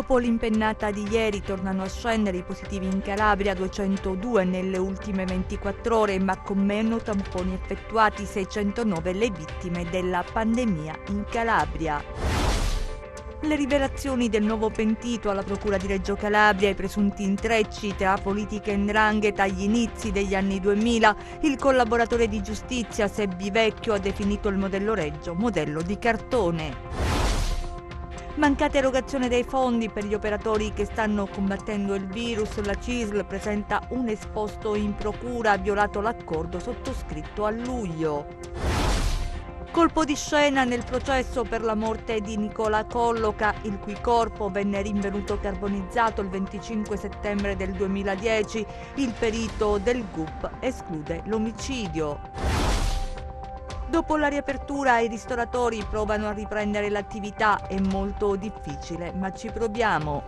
Dopo l'impennata di ieri tornano a scendere i positivi in Calabria, 202 nelle ultime 24 ore, ma con meno tamponi effettuati, 609 le vittime della pandemia in Calabria. Le rivelazioni del nuovo pentito alla Procura di Reggio Calabria, i presunti intrecci tra politica e 'ndrangheta agli inizi degli anni 2000, il collaboratore di giustizia Sebbi Vecchio ha definito il modello Reggio modello di cartone. Mancata erogazione dei fondi per gli operatori che stanno combattendo il virus, la CISL presenta un esposto in procura, ha violato l'accordo sottoscritto a luglio. Colpo di scena nel processo per la morte di Nicola Colloca, il cui corpo venne rinvenuto carbonizzato il 25 settembre del 2010. Il perito del GUP esclude l'omicidio. Dopo la riapertura i ristoratori provano a riprendere l'attività, è molto difficile, ma ci proviamo.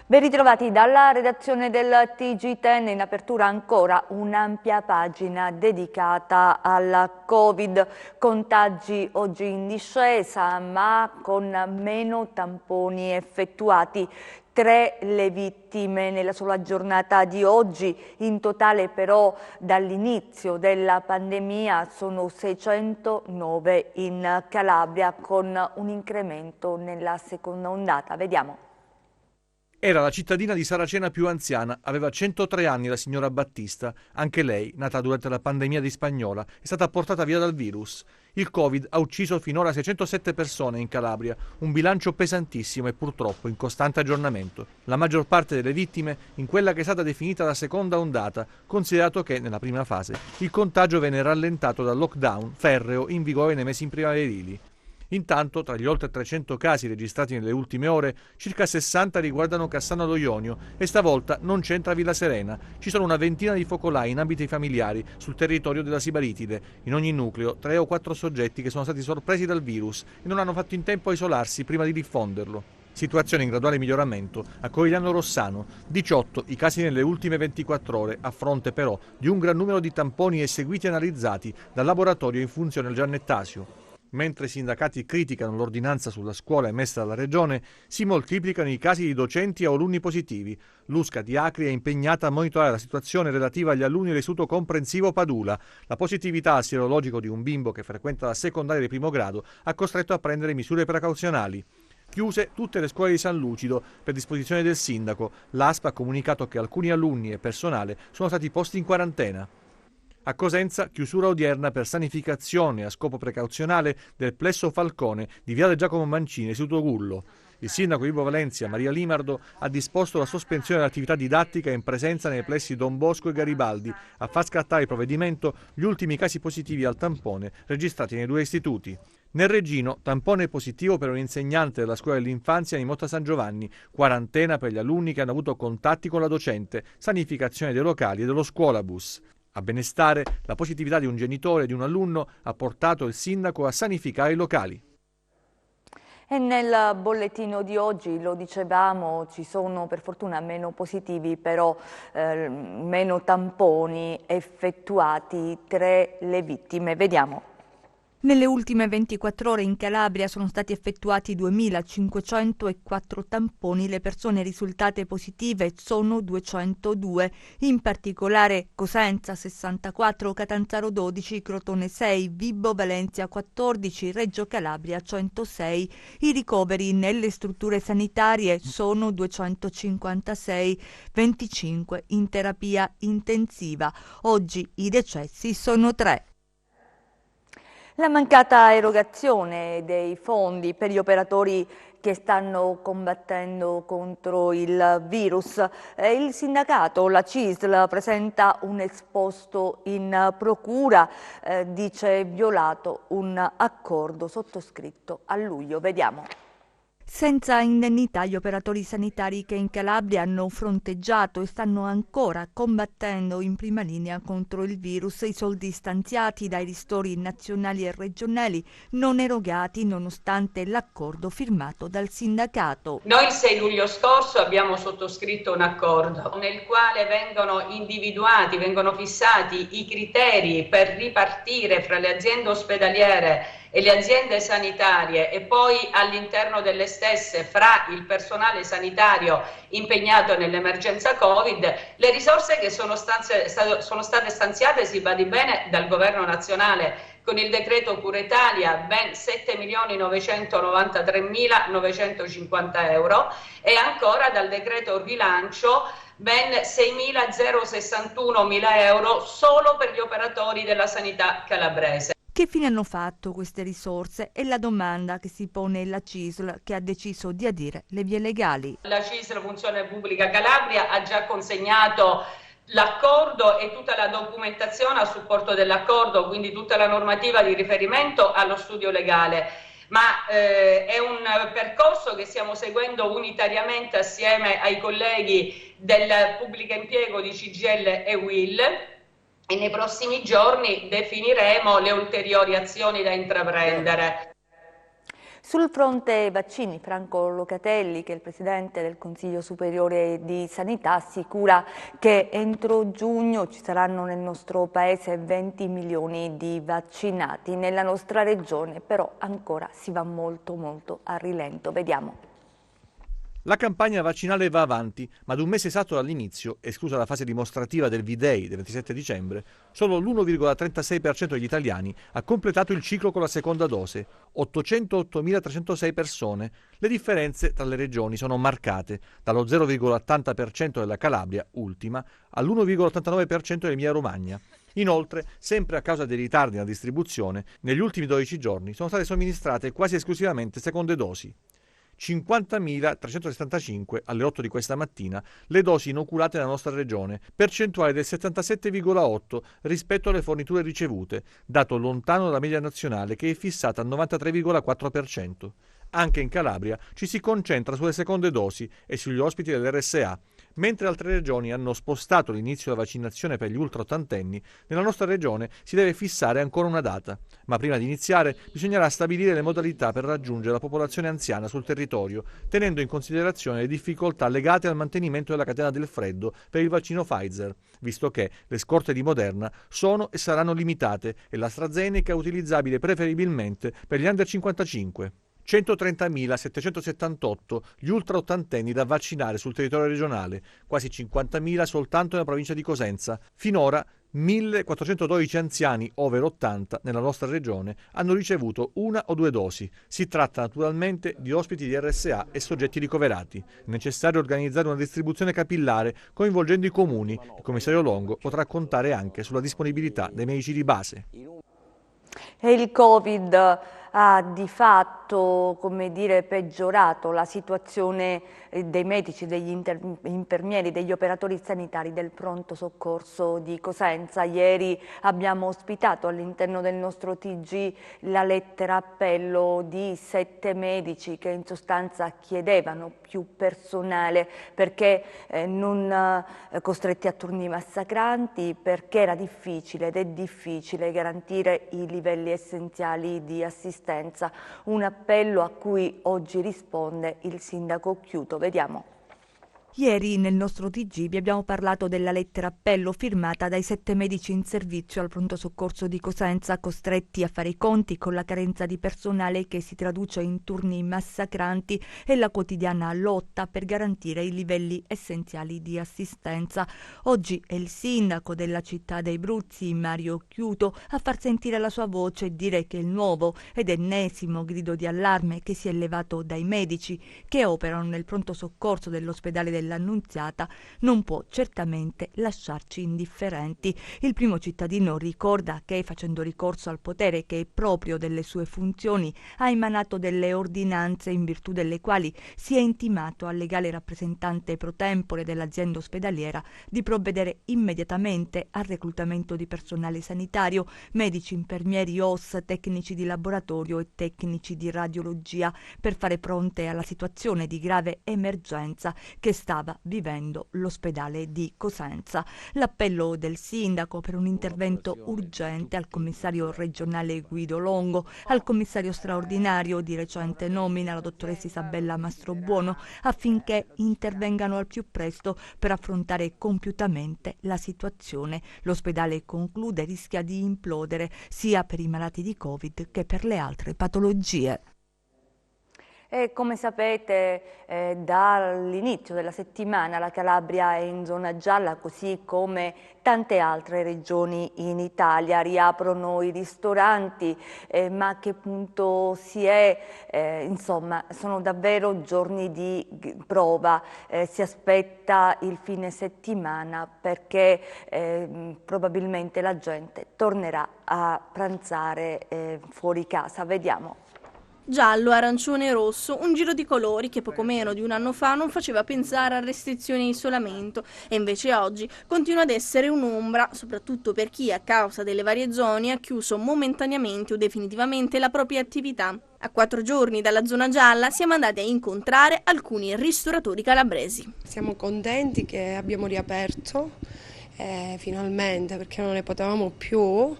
Ben ritrovati dalla redazione del TG10, in apertura ancora un'ampia pagina dedicata alla Covid, contagi oggi in discesa ma con meno tamponi effettuati. 3 le vittime nella sola giornata di oggi, in totale però dall'inizio della pandemia sono 609 in Calabria con un incremento nella seconda ondata. Vediamo. Era la cittadina di Saracena più anziana, aveva 103 anni la signora Battista, anche lei, nata durante la pandemia di Spagnola, è stata portata via dal virus. Il Covid ha ucciso finora 607 persone in Calabria, un bilancio pesantissimo e purtroppo in costante aggiornamento. La maggior parte delle vittime in quella che è stata definita la seconda ondata, considerato che, nella prima fase, il contagio venne rallentato dal lockdown ferreo in vigore nei mesi primaverili. Intanto, tra gli oltre 300 casi registrati nelle ultime ore, circa 60 riguardano Cassano allo Ionio e stavolta non c'entra Villa Serena. Ci sono una ventina di focolai in ambiti familiari sul territorio della Sibaritide. In ogni nucleo 3 o 4 soggetti che sono stati sorpresi dal virus e non hanno fatto in tempo a isolarsi prima di diffonderlo. Situazione in graduale miglioramento a Corigliano Rossano, 18 i casi nelle ultime 24 ore, a fronte però di un gran numero di tamponi eseguiti e analizzati dal laboratorio in funzione al Giannettasio. Mentre i sindacati criticano l'ordinanza sulla scuola emessa dalla Regione, si moltiplicano i casi di docenti o alunni positivi. L'USCA di Acri è impegnata a monitorare la situazione relativa agli alunni dell'istituto comprensivo Padula. La positività al sierologico di un bimbo che frequenta la secondaria di primo grado ha costretto a prendere misure precauzionali. Chiuse tutte le scuole di San Lucido per disposizione del sindaco. L'ASP ha comunicato che alcuni alunni e personale sono stati posti in quarantena. A Cosenza, chiusura odierna per sanificazione a scopo precauzionale del plesso Falcone di Viale Giacomo Mancini, istituto Gullo. Il sindaco Ivo Valencia, Maria Limardo, ha disposto la sospensione dell'attività didattica in presenza nei plessi Don Bosco e Garibaldi, a far scattare il provvedimento gli ultimi casi positivi al tampone registrati nei 2 istituti. Nel Reggino, tampone positivo per un insegnante della scuola dell'infanzia di Motta San Giovanni, quarantena per gli alunni che hanno avuto contatti con la docente, sanificazione dei locali e dello scuolabus. A Benestare, la positività di un genitore e di un alunno ha portato il sindaco a sanificare i locali. E nel bollettino di oggi, lo dicevamo, ci sono per fortuna meno positivi, però meno tamponi effettuati, 3 le vittime. Vediamo. Nelle ultime 24 ore in Calabria sono stati effettuati 2.504 tamponi, le persone risultate positive sono 202, in particolare Cosenza 64, Catanzaro 12, Crotone 6, Vibo Valencia 14, Reggio Calabria 106. I ricoveri nelle strutture sanitarie sono 256, 25 in terapia intensiva. Oggi i decessi sono 3. La mancata erogazione dei fondi per gli operatori che stanno combattendo contro il virus. Il sindacato, la CISL, presenta un esposto in procura, dice violato un accordo sottoscritto a luglio. Vediamo. Senza indennità gli operatori sanitari che in Calabria hanno fronteggiato e stanno ancora combattendo in prima linea contro il virus. I soldi stanziati dai ristori nazionali e regionali non erogati nonostante l'accordo firmato dal sindacato. Noi il 6 luglio scorso abbiamo sottoscritto un accordo nel quale vengono fissati i criteri per ripartire fra le aziende ospedaliere e le aziende sanitarie e poi all'interno delle stesse fra il personale sanitario impegnato nell'emergenza Covid, le risorse che sono state stanziate, si badi bene, dal Governo nazionale con il decreto Cura Italia, ben 7.993.950 euro, e ancora dal decreto rilancio ben 6.061.000 euro solo per gli operatori della sanità calabrese. Che fine hanno fatto queste risorse? È la domanda che si pone la CISL, che ha deciso di adire le vie legali. La CISL Funzione Pubblica Calabria ha già consegnato l'accordo e tutta la documentazione a supporto dell'accordo, quindi tutta la normativa di riferimento allo studio legale. Ma è un percorso che stiamo seguendo unitariamente assieme ai colleghi del pubblico impiego di CGIL e UIL, e nei prossimi giorni definiremo le ulteriori azioni da intraprendere. Sul fronte vaccini, Franco Locatelli, che è il Presidente del Consiglio Superiore di Sanità, assicura che entro giugno ci saranno nel nostro Paese 20 milioni di vaccinati. Nella nostra regione però ancora si va molto a rilento. Vediamo. La campagna vaccinale va avanti, ma ad un mese esatto dall'inizio, esclusa la fase dimostrativa del V-Day del 27 dicembre, solo l'1,36% degli italiani ha completato il ciclo con la seconda dose, 808.306 persone. Le differenze tra le regioni sono marcate, dallo 0,80% della Calabria, ultima, all'1,89% dell'Emilia Romagna. Inoltre, sempre a causa dei ritardi nella distribuzione, negli ultimi 12 giorni sono state somministrate quasi esclusivamente seconde dosi. 50.375 alle 8 di questa mattina le dosi inoculate nella nostra regione, percentuale del 77,8 rispetto alle forniture ricevute, dato lontano dalla media nazionale che è fissata al 93,4%. Anche in Calabria ci si concentra sulle seconde dosi e sugli ospiti dell'RSA. Mentre altre regioni hanno spostato l'inizio della vaccinazione per gli ultraottantenni, nella nostra regione si deve fissare ancora una data. Ma prima di iniziare bisognerà stabilire le modalità per raggiungere la popolazione anziana sul territorio, tenendo in considerazione le difficoltà legate al mantenimento della catena del freddo per il vaccino Pfizer, visto che le scorte di Moderna sono e saranno limitate e l'AstraZeneca è utilizzabile preferibilmente per gli under 55. 130.778 gli ultraottantenni da vaccinare sul territorio regionale, quasi 50.000 soltanto nella provincia di Cosenza. Finora 1.412 anziani over 80 nella nostra regione hanno ricevuto una o due dosi. Si tratta naturalmente di ospiti di RSA e soggetti ricoverati. È necessario organizzare una distribuzione capillare coinvolgendo i comuni. Il commissario Longo potrà contare anche sulla disponibilità dei medici di base. E il Covid ha di fatto, come dire, peggiorato la situazione dei medici, degli infermieri, degli operatori sanitari del pronto soccorso di Cosenza. Ieri abbiamo ospitato all'interno del nostro TG la lettera appello di 7 medici che in sostanza chiedevano più personale perché non costretti a turni massacranti, perché era difficile ed è difficile garantire i livelli essenziali di assistenza. Un appello a cui oggi risponde il sindaco Chiuto. Vediamo. Ieri nel nostro TG vi abbiamo parlato della lettera appello firmata dai 7 medici in servizio al pronto soccorso di Cosenza, costretti a fare i conti con la carenza di personale che si traduce in turni massacranti e la quotidiana lotta per garantire i livelli essenziali di assistenza. Oggi è il sindaco della città dei Bruzzi, Mario Chiuto, a far sentire la sua voce e dire che il nuovo ed ennesimo grido di allarme che si è levato dai medici che operano nel pronto soccorso dell'ospedale dell'Annunziata non può certamente lasciarci indifferenti. Il primo cittadino ricorda che, facendo ricorso al potere che è proprio delle sue funzioni, ha emanato delle ordinanze in virtù delle quali si è intimato al legale rappresentante pro tempore dell'azienda ospedaliera di provvedere immediatamente al reclutamento di personale sanitario, medici, infermieri, OS, tecnici di laboratorio e tecnici di radiologia per fare fronte alla situazione di grave emergenza che sta stava vivendo l'ospedale di Cosenza. L'appello del sindaco per un intervento urgente al commissario regionale Guido Longo, al commissario straordinario di recente nomina, la dottoressa Isabella Mastrobuono, affinché intervengano al più presto per affrontare compiutamente la situazione. L'ospedale, conclude, rischia di implodere sia per i malati di Covid che per le altre patologie. E come sapete, dall'inizio della settimana la Calabria è in zona gialla, così come tante altre regioni in Italia. Riaprono i ristoranti, ma a che punto si è? Insomma, sono davvero giorni di prova. Si aspetta il fine settimana perché probabilmente la gente tornerà a pranzare fuori casa. Vediamo. Giallo, arancione e rosso, un giro di colori che poco meno di un anno fa non faceva pensare a restrizioni e isolamento e invece oggi continua ad essere un'ombra, soprattutto per chi a causa delle varie zone ha chiuso momentaneamente o definitivamente la propria attività. A 4 giorni dalla zona gialla siamo andati a incontrare alcuni ristoratori calabresi. Siamo contenti che abbiamo riaperto. Finalmente, perché non ne potevamo più,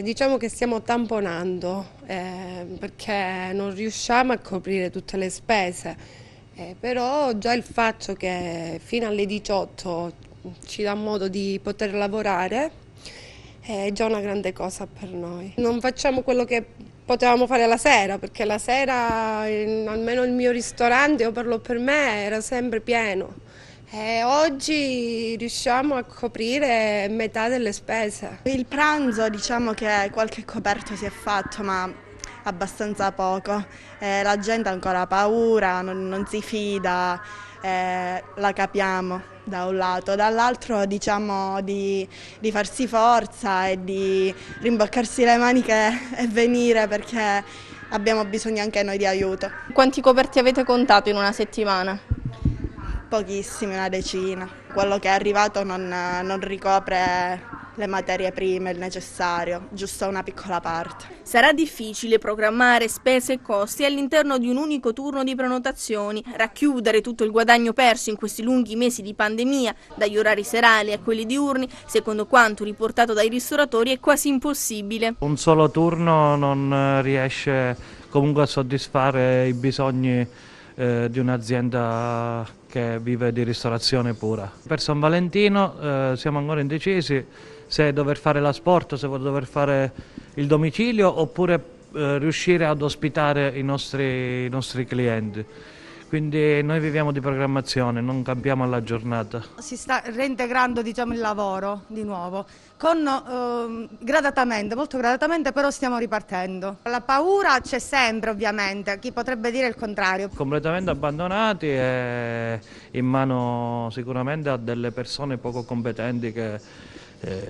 diciamo che stiamo tamponando perché non riusciamo a coprire tutte le spese, però già il fatto che fino alle 18 ci dà modo di poter lavorare è già una grande cosa per noi. Non facciamo quello che potevamo fare la sera, perché la sera almeno il mio ristorante, o per me, era sempre pieno. Oggi riusciamo a coprire metà delle spese. Il pranzo, diciamo che qualche coperto si è fatto, ma abbastanza poco. La gente ha ancora paura, non si fida, la capiamo da un lato. Dall'altro diciamo di farsi forza e di rimboccarsi le maniche e venire, perché abbiamo bisogno anche noi di aiuto. Quanti coperti avete contato in una settimana? Pochissimi, una decina. Quello che è arrivato non ricopre le materie prime, il necessario, giusto una piccola parte. Sarà difficile programmare spese e costi all'interno di un unico turno di prenotazioni, racchiudere tutto il guadagno perso in questi lunghi mesi di pandemia, dagli orari serali a quelli diurni, secondo quanto riportato dai ristoratori è quasi impossibile. Un solo turno non riesce comunque a soddisfare i bisogni di un'azienda che vive di ristorazione pura. Per San Valentino siamo ancora indecisi se dover fare l'asporto, se dover fare il domicilio oppure riuscire ad ospitare i nostri clienti. Quindi noi viviamo di programmazione, non cambiamo alla giornata. Si sta reintegrando, diciamo, il lavoro di nuovo, gradatamente, molto gradatamente, però stiamo ripartendo. La paura c'è sempre, ovviamente, chi potrebbe dire il contrario. Completamente abbandonati e in mano sicuramente a delle persone poco competenti che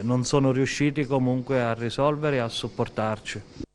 non sono riusciti comunque a risolvere e a supportarci.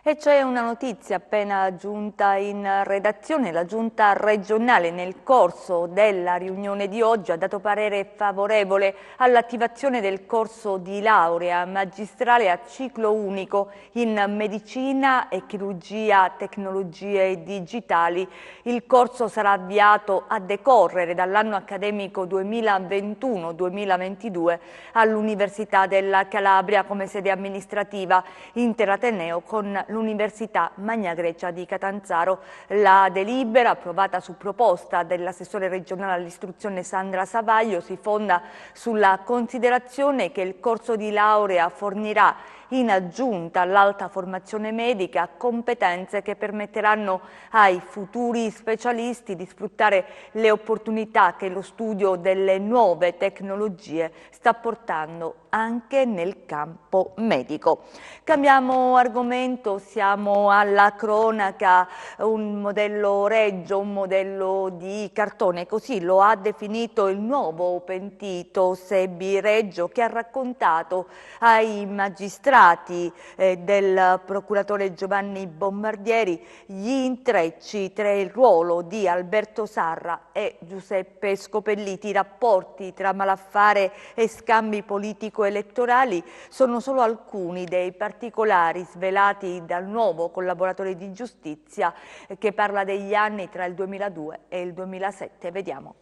E c'è una notizia appena giunta in redazione. La Giunta regionale nel corso della riunione di oggi ha dato parere favorevole all'attivazione del corso di laurea magistrale a ciclo unico in medicina e chirurgia, tecnologie digitali. Il corso sarà avviato a decorrere dall'anno accademico 2021-2022 all'Università della Calabria come sede amministrativa interateneo con l'Università Magna Grecia di Catanzaro. La delibera, approvata su proposta dell'assessore regionale all'istruzione Sandra Savaglio, si fonda sulla considerazione che il corso di laurea fornirà, in aggiunta all'alta formazione medica, competenze che permetteranno ai futuri specialisti di sfruttare le opportunità che lo studio delle nuove tecnologie sta portando anche nel campo medico. Cambiamo argomento, siamo alla cronaca. Un modello Reggio, un modello di cartone, così lo ha definito il nuovo pentito Sebi Reggio, che ha raccontato ai magistrati magistrati del procuratore Giovanni Bombardieri gli intrecci tra il ruolo di Alberto Sarra e Giuseppe Scopelliti. I rapporti tra malaffare e scambi politico-elettorali sono solo alcuni dei particolari svelati dal nuovo collaboratore di giustizia che parla degli anni tra il 2002 e il 2007. Vediamo.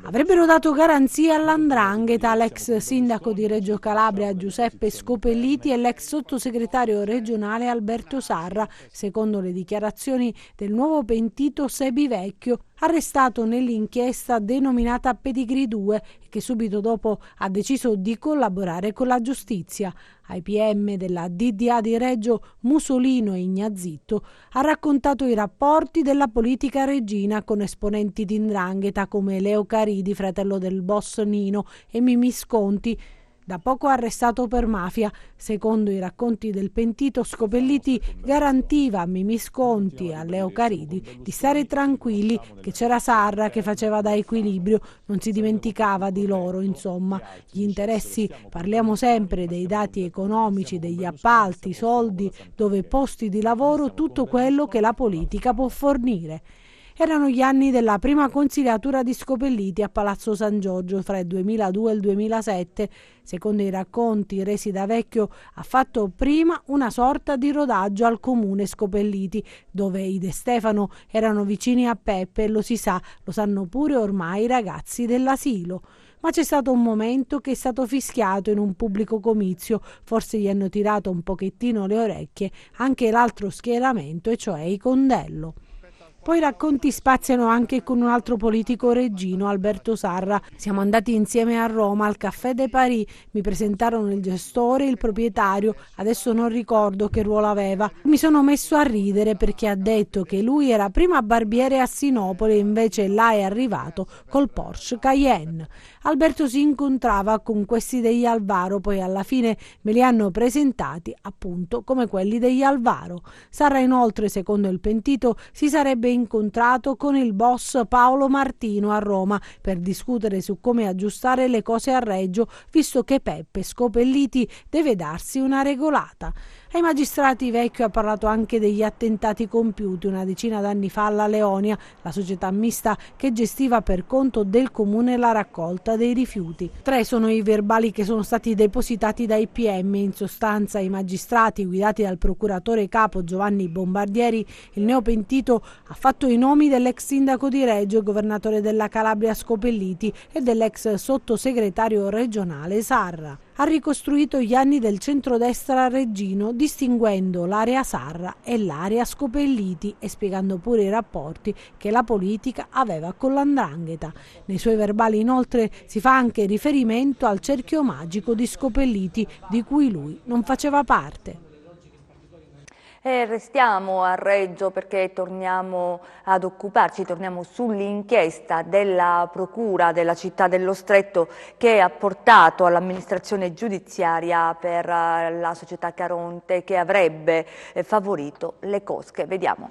Avrebbero dato garanzia all''ndrangheta l'ex sindaco di Reggio Calabria Giuseppe Scopelliti e l'ex sottosegretario regionale Alberto Sarra, secondo le dichiarazioni del nuovo pentito Sebi Vecchio, arrestato nell'inchiesta denominata Pedigree 2 e che subito dopo ha deciso di collaborare con la giustizia. Ai PM della DDA di Reggio, Musolino e Ignazitto, ha raccontato i rapporti della politica reggina con esponenti di 'ndrangheta come Leo Caridi, fratello del boss Nino, e Mimì Sconti, da poco arrestato per mafia. Secondo i racconti del pentito, Scopelliti garantiva a Mimì Sconti e a Leo Caridi di stare tranquilli, che c'era Sarra che faceva da equilibrio, non si dimenticava di loro, insomma. Gli interessi, parliamo sempre dei dati economici, degli appalti, soldi, dove posti di lavoro, tutto quello che la politica può fornire. Erano gli anni della prima consigliatura di Scopelliti a Palazzo San Giorgio fra il 2002 e il 2007. Secondo i racconti resi da Vecchio, ha fatto prima una sorta di rodaggio al comune Scopelliti, dove i De Stefano erano vicini a Peppe e lo si sa, lo sanno pure ormai i ragazzi dell'asilo. Ma c'è stato un momento che è stato fischiato in un pubblico comizio, forse gli hanno tirato un pochettino le orecchie anche l'altro schieramento, e cioè i Condello. Poi i racconti spaziano anche con un altro politico reggino, Alberto Sarra. Siamo andati insieme a Roma al Café de Paris, mi presentarono il gestore e il proprietario, adesso non ricordo che ruolo aveva. Mi sono messo a ridere perché ha detto che lui era prima barbiere a Sinopoli e invece là è arrivato col Porsche Cayenne. Alberto si incontrava con questi degli Alvaro, poi alla fine me li hanno presentati appunto come quelli degli Alvaro. Sarra inoltre, secondo il pentito, si sarebbe incontrato con il boss Paolo Martino a Roma per discutere su come aggiustare le cose a Reggio, visto che Peppe Scopelliti deve darsi una regolata. Ai magistrati Vecchio ha parlato anche degli attentati compiuti una decina d'anni fa alla Leonia, la società mista che gestiva per conto del comune la raccolta dei rifiuti. 3 sono i verbali che sono stati depositati dai PM. In sostanza, i magistrati guidati dal procuratore capo Giovanni Bombardieri, il neopentito ha fatto i nomi dell'ex sindaco di Reggio, governatore della Calabria Scopelliti, e dell'ex sottosegretario regionale Sarra. Ha ricostruito gli anni del centrodestra reggino, distinguendo l'area Sarra e l'area Scopelliti e spiegando pure i rapporti che la politica aveva con l''ndrangheta. Nei suoi verbali inoltre si fa anche riferimento al cerchio magico di Scopelliti, di cui lui non faceva parte. E restiamo a Reggio perché torniamo ad occuparci, torniamo sull'inchiesta della Procura della città dello Stretto che ha portato all'amministrazione giudiziaria per la società Caronte che avrebbe favorito le cosche. Vediamo.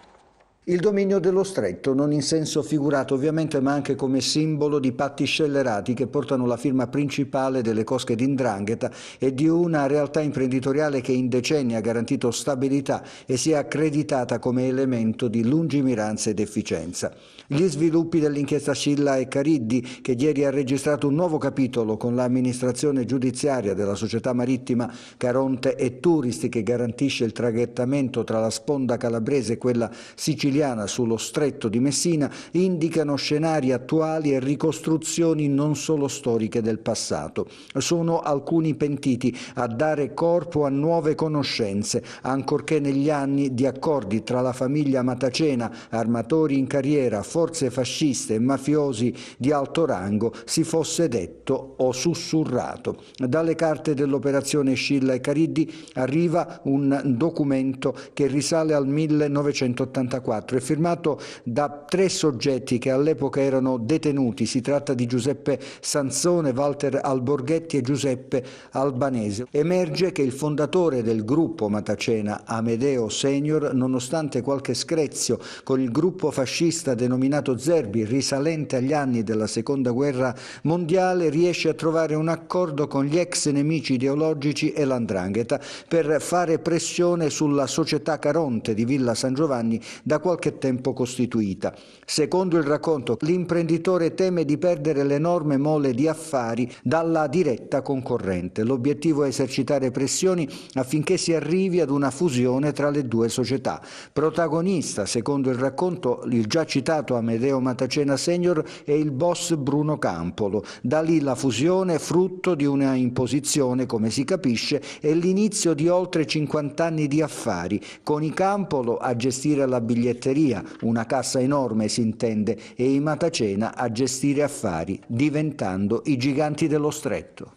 Il dominio dello Stretto, non in senso figurato ovviamente, ma anche come simbolo di patti scellerati che portano la firma principale delle cosche di 'ndrangheta e di una realtà imprenditoriale che in decenni ha garantito stabilità e si è accreditata come elemento di lungimiranza ed efficienza. Gli sviluppi dell'inchiesta Scilla e Cariddi, che ieri ha registrato un nuovo capitolo con l'amministrazione giudiziaria della società marittima Caronte e Tourist, che garantisce il traghettamento tra la sponda calabrese e quella siciliana sullo Stretto di Messina, indicano scenari attuali e ricostruzioni non solo storiche del passato. Sono alcuni pentiti a dare corpo a nuove conoscenze, ancorché negli anni di accordi tra la famiglia Matacena, armatori in carriera, forze fasciste e mafiosi di alto rango si fosse detto o sussurrato. Dalle carte dell'operazione Scilla e Cariddi arriva un documento che risale al 1984 2004, è firmato da 3 soggetti che all'epoca erano detenuti. Si tratta di Giuseppe Sansone, Walter Alborghetti e Giuseppe Albanese. Emerge che il fondatore del gruppo Matacena, Amedeo Senior, nonostante qualche screzio con il gruppo fascista denominato Zerbi, risalente agli anni della Seconda Guerra Mondiale, riesce a trovare un accordo con gli ex nemici ideologici e l''ndrangheta per fare pressione sulla società Caronte di Villa San Giovanni, da qualche tempo costituita. Secondo il racconto, l'imprenditore teme di perdere l'enorme mole di affari dalla diretta concorrente. L'obiettivo è esercitare pressioni affinché si arrivi ad una fusione tra le 2 società. Protagonista, secondo il racconto, il già citato Amedeo Matacena Senior e il boss Bruno Campolo. Da lì la fusione, frutto di una imposizione, come si capisce, e l'inizio di oltre 50 anni di affari, con i Campolo a gestire la biglietteria, una cassa enorme si intende, e i Matacena a gestire affari, diventando i giganti dello stretto.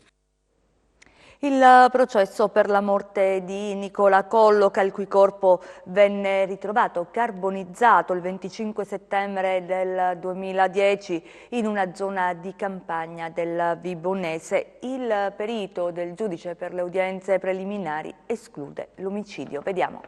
Il processo per la morte di Nicola Colloca, il cui corpo venne ritrovato carbonizzato il 25 settembre del 2010 in una zona di campagna del Vibonese. Il perito del giudice per le udienze preliminari esclude l'omicidio. Vediamo.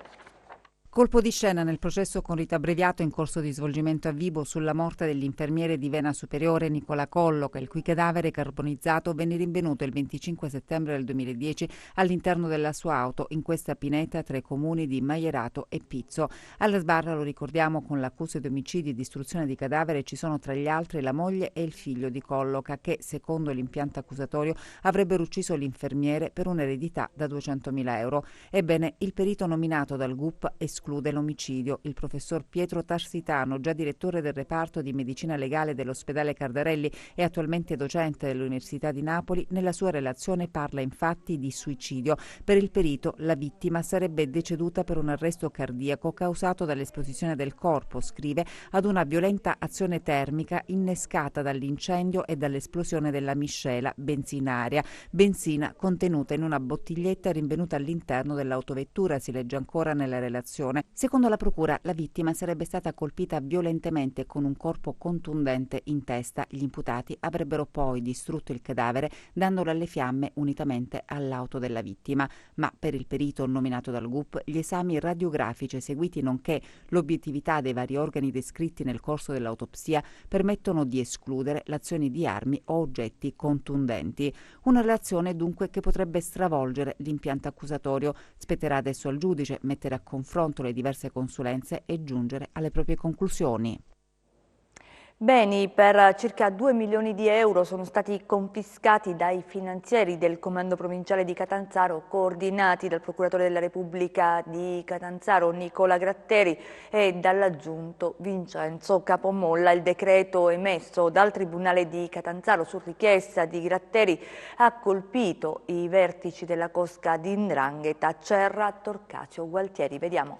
Colpo di scena nel processo con rito abbreviato in corso di svolgimento a Vibo sulla morte dell'infermiere di Vena Superiore Nicola Colloca, il cui cadavere carbonizzato venne rinvenuto il 25 settembre del 2010 all'interno della sua auto in questa pineta tra i comuni di Maierato e Pizzo. Alla sbarra, lo ricordiamo, con l'accusa di omicidio e distruzione di cadavere ci sono tra gli altri la moglie e il figlio di Colloca che, secondo l'impianto accusatorio, avrebbero ucciso l'infermiere per un'eredità da 200.000 euro. Ebbene, il perito nominato dal GUP esclude l'omicidio. Il professor Pietro Tarsitano, già direttore del reparto di medicina legale dell'ospedale Cardarelli e attualmente docente dell'Università di Napoli, nella sua relazione parla infatti di suicidio. Per il perito la vittima sarebbe deceduta per un arresto cardiaco causato dall'esposizione del corpo, scrive, ad una violenta azione termica innescata dall'incendio e dall'esplosione della miscela benzinaria, benzina contenuta in una bottiglietta rinvenuta all'interno dell'autovettura, si legge ancora nella relazione. Secondo la procura, la vittima sarebbe stata colpita violentemente con un corpo contundente in testa. Gli imputati avrebbero poi distrutto il cadavere dandolo alle fiamme unitamente all'auto della vittima. Ma per il perito nominato dal GUP, gli esami radiografici eseguiti nonché l'obiettività dei vari organi descritti nel corso dell'autopsia permettono di escludere l'azione di armi o oggetti contundenti. Una relazione dunque che potrebbe stravolgere l'impianto accusatorio. Spetterà adesso al giudice mettere a confronto le diverse consulenze e giungere alle proprie conclusioni. Beni per circa 2 milioni di euro sono stati confiscati dai finanzieri del Comando Provinciale di Catanzaro, coordinati dal Procuratore della Repubblica di Catanzaro Nicola Gratteri e dall'aggiunto Vincenzo Capomolla. Il decreto emesso dal Tribunale di Catanzaro su richiesta di Gratteri ha colpito i vertici della cosca di 'ndrangheta Cerra, Torcasio, Gualtieri. Vediamo.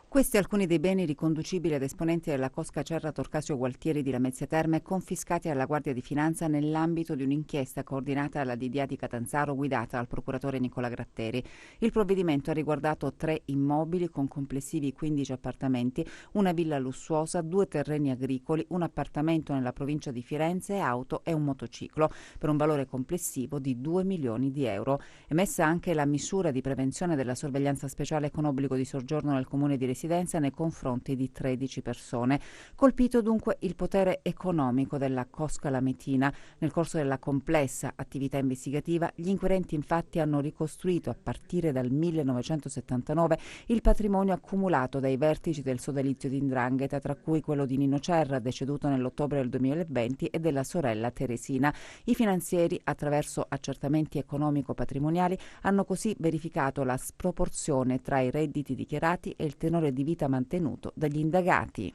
Questi alcuni dei beni riconducibili ad esponenti della cosca Cerra Torcasio Gualtieri di Lamezia Terme confiscati alla Guardia di Finanza nell'ambito di un'inchiesta coordinata dalla DDA di Catanzaro guidata dal procuratore Nicola Gratteri. Il provvedimento ha riguardato 3 immobili con complessivi 15 appartamenti, una villa lussuosa, 2 terreni agricoli, un appartamento nella provincia di Firenze, auto e un motociclo, per un valore complessivo di 2 milioni di euro. Emessa anche la misura di prevenzione della sorveglianza speciale con obbligo di soggiorno nel comune di residenza nei confronti di 13 persone. Colpito dunque il potere economico della cosca lametina. Nel corso della complessa attività investigativa, gli inquirenti infatti hanno ricostruito a partire dal 1979 il patrimonio accumulato dai vertici del sodalizio di 'ndrangheta, tra cui quello di Nino Cerra, deceduto nell'ottobre del 2020, e della sorella Teresina. I finanzieri, attraverso accertamenti economico-patrimoniali, hanno così verificato la sproporzione tra i redditi dichiarati e il tenore di vita mantenuto dagli indagati.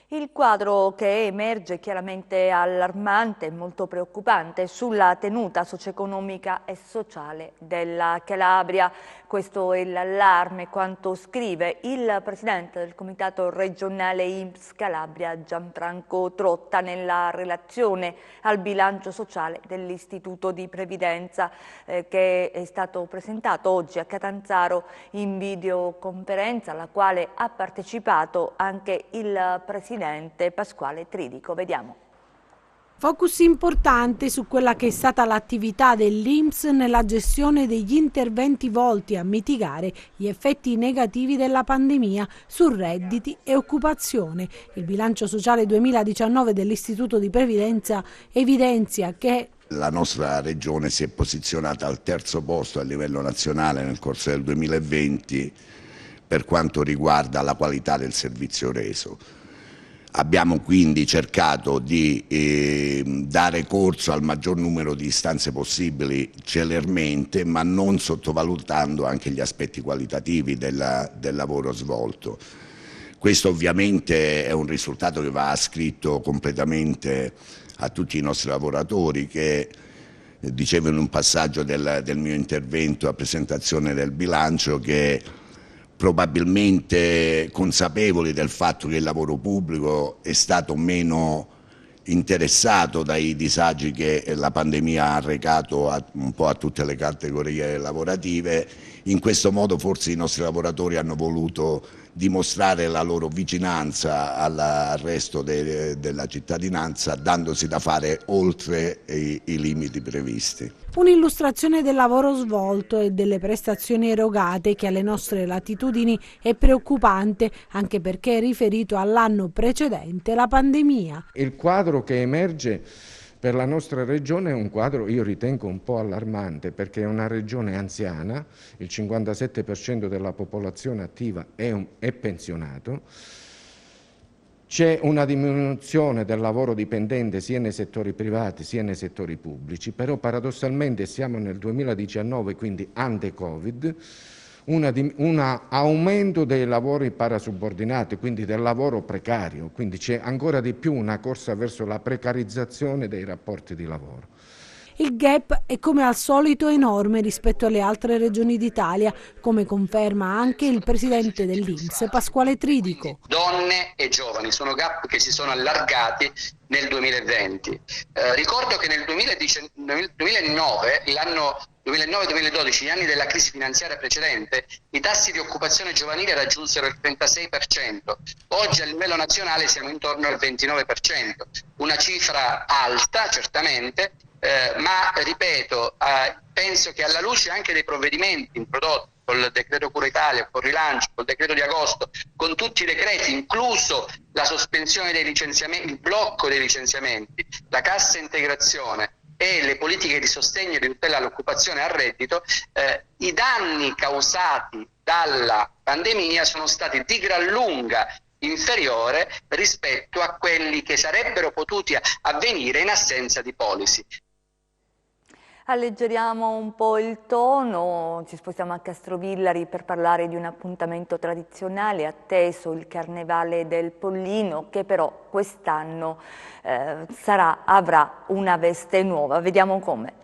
Il quadro che emerge è chiaramente allarmante e molto preoccupante sulla tenuta socio-economica e sociale della Calabria. Questo è l'allarme, quanto scrive il presidente del comitato regionale INPS Calabria Gianfranco Trotta nella relazione al bilancio sociale dell'Istituto di Previdenza che è stato presentato oggi a Catanzaro in videoconferenza, alla quale ha partecipato anche il presidente Pasquale Tridico. Vediamo. Focus importante su quella che è stata l'attività dell'INPS nella gestione degli interventi volti a mitigare gli effetti negativi della pandemia su redditi e occupazione. Il bilancio sociale 2019 dell'Istituto di Previdenza evidenzia che la nostra regione si è posizionata al terzo posto a livello nazionale nel corso del 2020 per quanto riguarda la qualità del servizio reso. Abbiamo quindi cercato di dare corso al maggior numero di istanze possibili celermente, ma non sottovalutando anche gli aspetti qualitativi del lavoro svolto. Questo ovviamente è un risultato che va ascritto completamente a tutti i nostri lavoratori che, dicevo in un passaggio del mio intervento a presentazione del bilancio, che probabilmente consapevoli del fatto che il lavoro pubblico è stato meno interessato dai disagi che la pandemia ha arrecato un po' a tutte le categorie lavorative. In questo modo forse i nostri lavoratori hanno voluto dimostrare la loro vicinanza al resto della cittadinanza, dandosi da fare oltre i limiti previsti. Un'illustrazione del lavoro svolto e delle prestazioni erogate che alle nostre latitudini è preoccupante, anche perché è riferito all'anno precedente la pandemia. Il quadro che emerge per la nostra regione è un quadro, io ritengo, un po' allarmante, perché è una regione anziana, il 57% della popolazione attiva è pensionato, c'è una diminuzione del lavoro dipendente sia nei settori privati sia nei settori pubblici, però paradossalmente siamo nel 2019, quindi ante-Covid, un aumento dei lavori parasubordinati, quindi del lavoro precario, quindi c'è ancora di più una corsa verso la precarizzazione dei rapporti di lavoro. Il gap è come al solito enorme rispetto alle altre regioni d'Italia, come conferma anche il presidente dell'INPS Pasquale Tridico. Donne e giovani sono gap che si sono allargati nel 2020. Ricordo che nel 2009, l'anno 2009-2012, gli anni della crisi finanziaria precedente, i tassi di occupazione giovanile raggiunsero il 36%. Oggi a livello nazionale siamo intorno al 29%, una cifra alta certamente, ma ripeto, penso che alla luce anche dei provvedimenti introdotti col decreto Cura Italia, col rilancio, col decreto di agosto, con tutti i decreti, incluso la sospensione dei licenziamenti, il blocco dei licenziamenti, la cassa integrazione e le politiche di sostegno e di tutela all'occupazione e al reddito, i danni causati dalla pandemia sono stati di gran lunga inferiore rispetto a quelli che sarebbero potuti avvenire in assenza di policy. Alleggeriamo un po' il tono, ci spostiamo a Castrovillari per parlare di un appuntamento tradizionale atteso, il Carnevale del Pollino, che però quest'anno avrà una veste nuova. Vediamo come.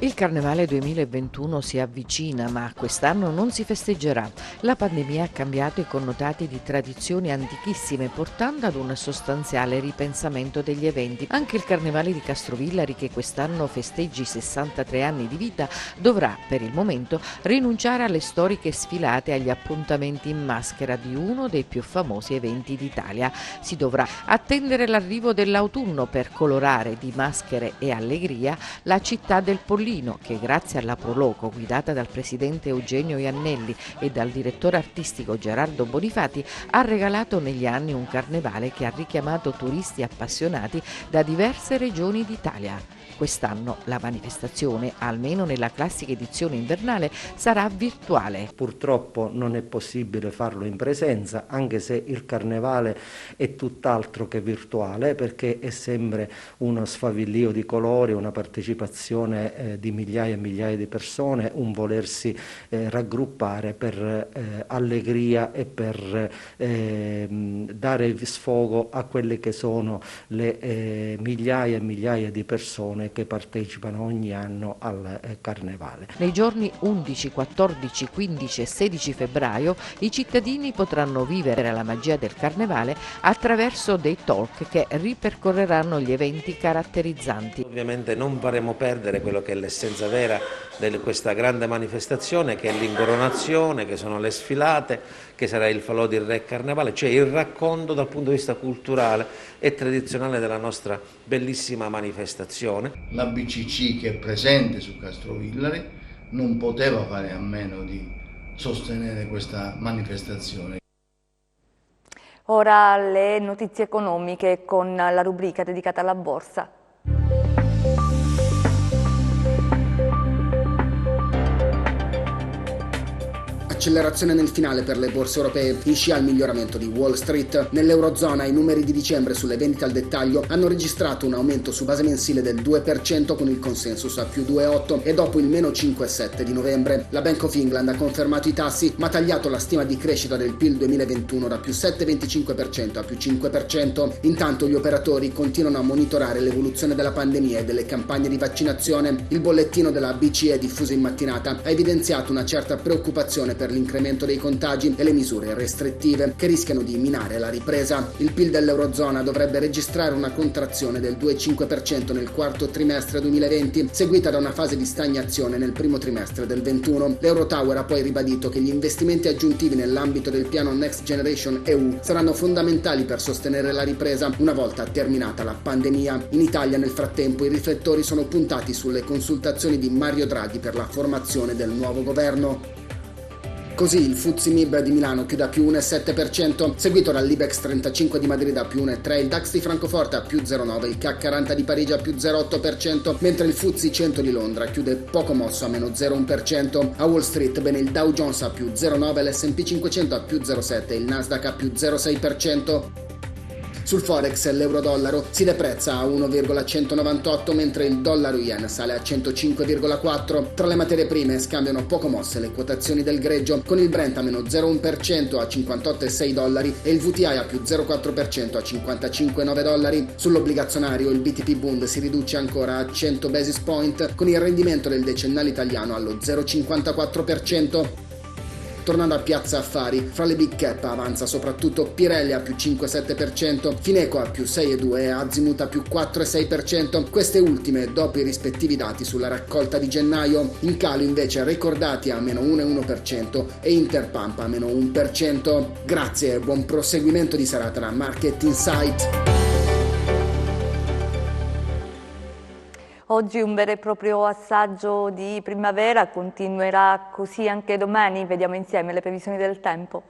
Il Carnevale 2021 si avvicina, ma quest'anno non si festeggerà. La pandemia ha cambiato i connotati di tradizioni antichissime, portando ad un sostanziale ripensamento degli eventi. Anche il Carnevale di Castrovillari, che quest'anno festeggi 63 anni di vita, dovrà per il momento rinunciare alle storiche sfilate e agli appuntamenti in maschera di uno dei più famosi eventi d'Italia. Si dovrà attendere l'arrivo dell'autunno per colorare di maschere e allegria la città del Pollino, che grazie alla Proloco guidata dal presidente Eugenio Iannelli e dal direttore artistico Gerardo Bonifati ha regalato negli anni un carnevale che ha richiamato turisti appassionati da diverse regioni d'Italia. Quest'anno la manifestazione, almeno nella classica edizione invernale, sarà virtuale. Purtroppo non è possibile farlo in presenza, anche se il carnevale è tutt'altro che virtuale, perché è sempre uno sfavillio di colori, una partecipazione di migliaia e migliaia di persone, un volersi raggruppare per allegria e per dare sfogo a quelle che sono le migliaia e migliaia di persone che partecipano ogni anno al Carnevale. Nei giorni 11, 14, 15 e 16 febbraio i cittadini potranno vivere la magia del Carnevale attraverso dei talk che ripercorreranno gli eventi caratterizzanti. Ovviamente non faremo perdere quello che è l'essenza vera di questa grande manifestazione, che è l'incoronazione, che sono le sfilate, che sarà il falò di Re Carnevale, cioè il racconto dal punto di vista culturale e tradizionale della nostra bellissima manifestazione. La BCC, che è presente su Castrovillari, non poteva fare a meno di sostenere questa manifestazione. Ora le notizie economiche con la rubrica dedicata alla borsa. Accelerazione nel finale per le borse europee, in scia al miglioramento di Wall Street. Nell'Eurozona i numeri di dicembre sulle vendite al dettaglio hanno registrato un aumento su base mensile del 2% con il consensus a più 2,8 e dopo il meno 5,7 di novembre. La Bank of England ha confermato i tassi ma ha tagliato la stima di crescita del PIL 2021 da più 7,25% a più 5%. Intanto gli operatori continuano a monitorare l'evoluzione della pandemia e delle campagne di vaccinazione. Il bollettino della BCE diffuso in mattinata ha evidenziato una certa preoccupazione per l'incremento dei contagi e le misure restrittive che rischiano di minare la ripresa. Il PIL dell'Eurozona dovrebbe registrare una contrazione del 2,5% nel quarto trimestre 2020, seguita da una fase di stagnazione nel primo trimestre del 2021. L'Eurotower ha poi ribadito che gli investimenti aggiuntivi nell'ambito del piano Next Generation EU saranno fondamentali per sostenere la ripresa una volta terminata la pandemia. In Italia, nel frattempo, i riflettori sono puntati sulle consultazioni di Mario Draghi per la formazione del nuovo governo. Così il FTSE MIB di Milano chiude a più 1,7%, seguito dall'Ibex 35 di Madrid a più 1,3%, il DAX di Francoforte a più 0,9%, il CAC 40 di Parigi a più 0,8%, mentre il FTSE 100 di Londra chiude poco mosso a meno 0,1%. A Wall Street bene il Dow Jones a più 0,9%, l'S&P 500 a più 0,7% e il Nasdaq a più 0,6%. Sul Forex l'euro-dollaro si deprezza a 1,198 mentre il dollaro-yen sale a 105,4. Tra le materie prime scambiano poco mosse le quotazioni del greggio, con il Brent a meno 0,1% a $58,6 e il VTI a più 0,4% a $55,9. Sull'obbligazionario il BTP Bund si riduce ancora a 100 basis point, con il rendimento del decennale italiano allo 0,54%. Tornando a Piazza Affari, fra le big cap avanza soprattutto Pirelli a più 5,7%, Fineco a più 6,2% e Azimut a più 4,6%, queste ultime dopo i rispettivi dati sulla raccolta di gennaio. In calo invece Ricordati a meno 1,1% e Interpump a meno 1%. Grazie e buon proseguimento di serata da Market Insight. Oggi un vero e proprio assaggio di primavera, continuerà così anche domani, vediamo insieme le previsioni del tempo.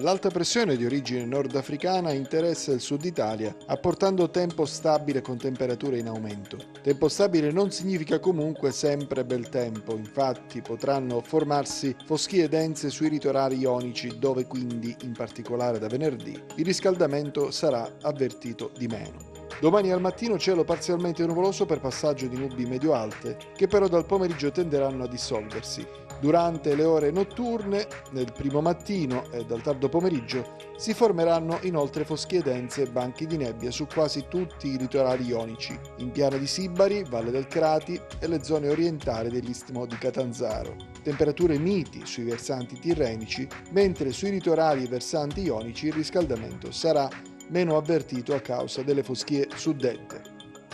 L'alta pressione di origine nordafricana interessa il sud Italia, apportando tempo stabile con temperature in aumento. Tempo stabile non significa comunque sempre bel tempo, infatti potranno formarsi foschie dense sui litorali ionici, dove quindi, in particolare da venerdì, il riscaldamento sarà avvertito di meno. Domani al mattino cielo parzialmente nuvoloso per passaggio di nubi medio-alte, che però dal pomeriggio tenderanno a dissolversi. Durante le ore notturne, nel primo mattino e dal tardo pomeriggio, si formeranno inoltre foschie dense e banchi di nebbia su quasi tutti i litorali ionici, in piana di Sibari, Valle del Crati e le zone orientali dell'Istmo di Catanzaro. Temperature miti sui versanti tirrenici, mentre sui litorali e versanti ionici il riscaldamento sarà meno avvertito a causa delle foschie suddette.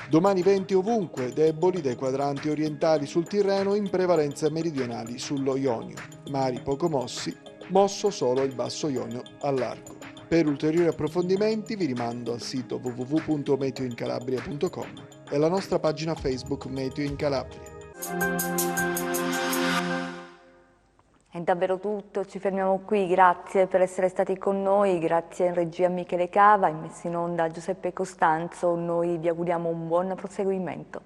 Domani venti ovunque, deboli dai quadranti orientali sul Tirreno, in prevalenza meridionali sullo Ionio. Mari poco mossi, mosso solo il basso Ionio al largo. Per ulteriori approfondimenti vi rimando al sito www.meteoincalabria.com e alla nostra pagina Facebook Meteo in Calabria. È davvero tutto, ci fermiamo qui, grazie per essere stati con noi, grazie in regia Michele Cava, in messa in onda Giuseppe Costanzo, noi vi auguriamo un buon proseguimento.